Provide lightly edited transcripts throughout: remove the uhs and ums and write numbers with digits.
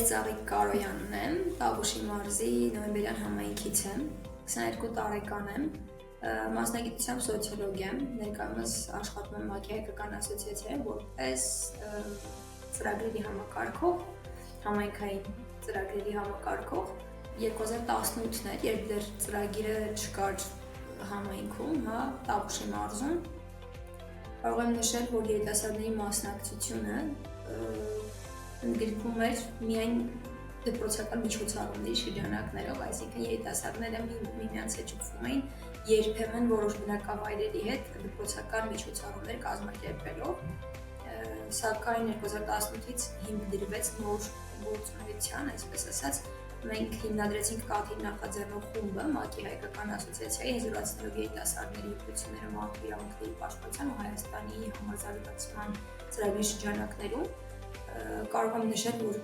Ծաղիկ Կարոյանն եմ, Տավուշի մարզի նոյեմբերյան համայնքից եմ, 22 տարեկան եմ, մասնագիտությամբ սոցիոլոգ եմ, ներկայումս աշխատում եմ ՄԱԿ-ի հայկական ասոցիացիայում որպես ծրագրերի համակարգող, համայնքային ծրագրերի համակարգող 2018-ն էր, երբ դեռ ծրագիրը չկար համայնքում, Տավուշի մարզում, կարող եմ նշել, որ երիտասարդների մասնակցությունը ընդգրկում էր միայն դպրոցական միջոցառումների շրջանակներով, այսինքն երիտասարդները միմյանց հետ շփվում էին երբեմն որոշ բնակավայրերի հետ դպրոցական միջոցառումներ կազմակերպելով, սակայն 2018-ից հիմք դրվեց նոր գործունեության, այսպես ասած, մենք հիմնադրեցինք Կաթիլ նախաձեռնող խումբը ՄԱԿ-ի հայկական ասոցիացիայի հզորացնելով երիտասարդների իշխանությունները մարդու իրավունքների պաշտպանության ու Հայաստանի համազարգացման ծրագրի շրջանակներում կարող եմ նշել, որ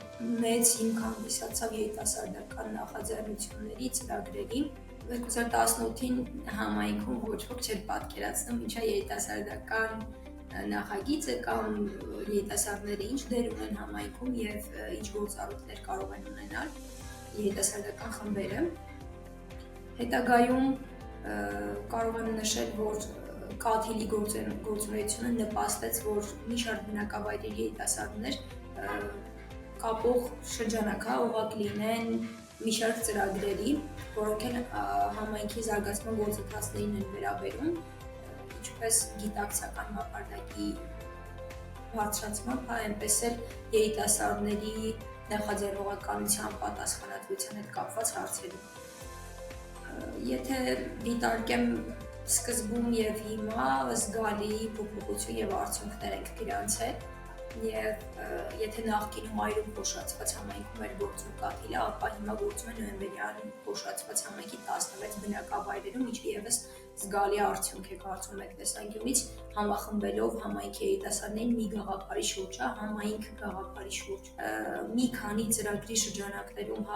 մեծ հիմք հանդիսացավ երիտասարդական նախաձեռնությունների, ծրագրերի 2018-ին համայնքում ոչ ոք չէր պատկերացնում ինչա երիտասարդական նախագիծը կամ երիտասարդները ինչ դեր ունեն համայնքում եւ ինչ գործառույթներ կարող են ունենալ երիտասարդական խմբերը։ Հետագայում կարող եմ նշել, որ Կաթիլի գործունեությունը նպաստեց, որ մի շարք բնակավայրերի երիտասարդներ կապող շրջանակ ուղղակ լինեն մի շարք ծրագրերի, որոնք են համայնքի զարգացման գործընթացներին են վերաբերում, ինչպես գիտակցական մակարդակի բարձրացմամբ, այնպես էլ երիտասարդների նախաձեռնողականության պատասխանատվության հետ կապված հարցերում։ Եթե դիտարկեմ սկզբում եւ հիմա զգալի փոփոխություն եւ արդյունքներ ենք գրանցել եւ եթե նախկինում այրում փոշացված համայնքում էր գործում Կաթիլը, ապա հիմա գործում է նոյեմբերյան փոշացված համայնքի 16 բնակավայրերում, ինչը եւս զգալի արդյունք է կարծում եք տեսանկյունից համախմբելով համայնքի երիտասարդներին մի գաղափարի շուրջ, համայնք գաղափարի շուրջ։ Մի քանի ծրագրի շրջանակներում,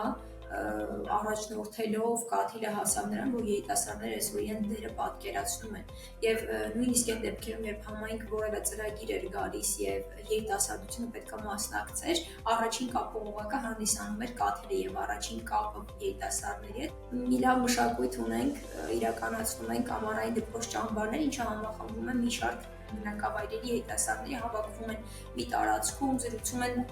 առաջնորդելով Կաթիլը հասավ նրան, որ երիտասարդները այսօր իրենց դերը պատկերացնում են եւ նույնիսկ այդ դեպքերում, երբ համայնք որևէ ծրագիր էր գալիս եւ երիտասարդությունը պետք է մասնակցեր, առաջին կապողողակը հանդիսանում էր Կաթիլը եւ առաջին կապը երիտասարդների հետ։ Մի լավ մշակույթ ունենք, իրականացնում ենք ամառային դպրոց ճամբարներ, ինչը համախմբում է մի շարք բնակավայրերի երիտասարդների, հավաքվում են մի տարածքում, զրուցում են,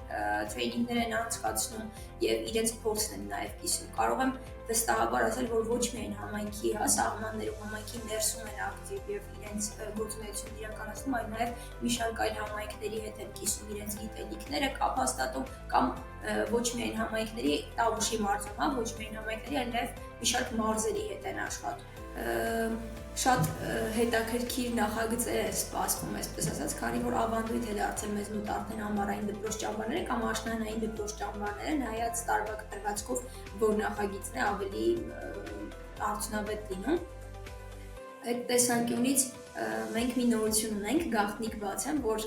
տրեյնինգներ են անցկացնում եւ իրենց փորձն են նաեւ կիսում։ Կարող եմ վստահաբար ասել, որ ոչ միայն համայնքի սահմաններում, համայնքի ներսում են ակտիվ եւ իրենց գործունեությունն իրականացնում, այլ նաեւ մի շարք այլ համայնքների հետ են կիսում իրենց գիտելիքները, կապ հաստատում կամ ոչ միայն համայնքների, Տավուշի մարզում, ոչ միայն համայնքների, այլ նաեւ մի շարք մարզերի հետ են աշխատում։ Շատ հետաքրքիր նախագծեր է սպասվում, այսպես ասած, քանի որ ավանդույթ է դարձել մեզ մոտ արդեն ամառային դպրոց ճամբարները կամ աշնանային դպրոց ճամբարները, նայած տարվա կտրվածքով, որ նախագիծն է ավելի արդյունավետ լինում։ Այդ տեսանկյունից մենք մի նորություն ունենք, գաղտնիք բաց եմ, որ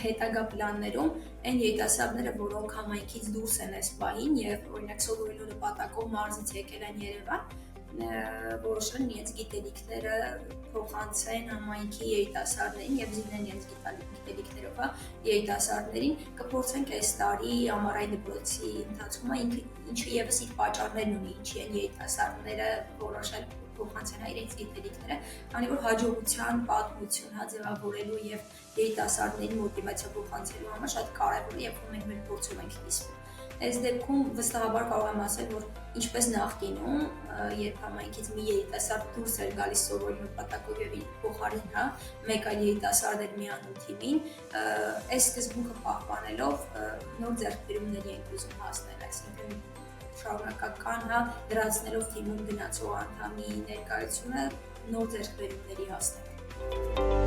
հետագա պլաններում այն երիտասարդները, որոնք համայնքից դուրս են այս պահին եւ օրինակ սովորելու նպատակով մարզից եկել են Երևան, որոշել են իրենց գիտելիքները փոխանցեն համայնքի երիտասարդներին եւ զինեն իրենց գիտելիքներով երիտասարդներին, կփորձենք այս տարի ամառային դպրոցի ընթացքում ինչը եւս իր պատճառներն ունի, ինչի են երիտասարդները որոշել փոխանցել իրենց գիտելիքները, քանի որ հաջողության պատմություն ձևավորելու եւ երիտասարդների մոտիվացիա փոխանցելու համար շատ կարեւոր է, երբ մենք մեր փորձով ենք կիսվում։ Այս դեպքում վստահաբար կարող եմ ասել, որ ինչպես նախկինում, երբ համայնքից մի երիտասարդ դուրս էր գալիս սովորելու նպատակով եւ փոխարին, մեկ այլ երիտասարդ էր միանում թիմին, այս սկզբունքը պահպանելով նոր ձեռքբերումների ենք ուզում հասնել, այսինքն շարունակական դրացնելով թիմում գնացող անդամի ներկայությունը նոր ձեռքբերումների հասնել։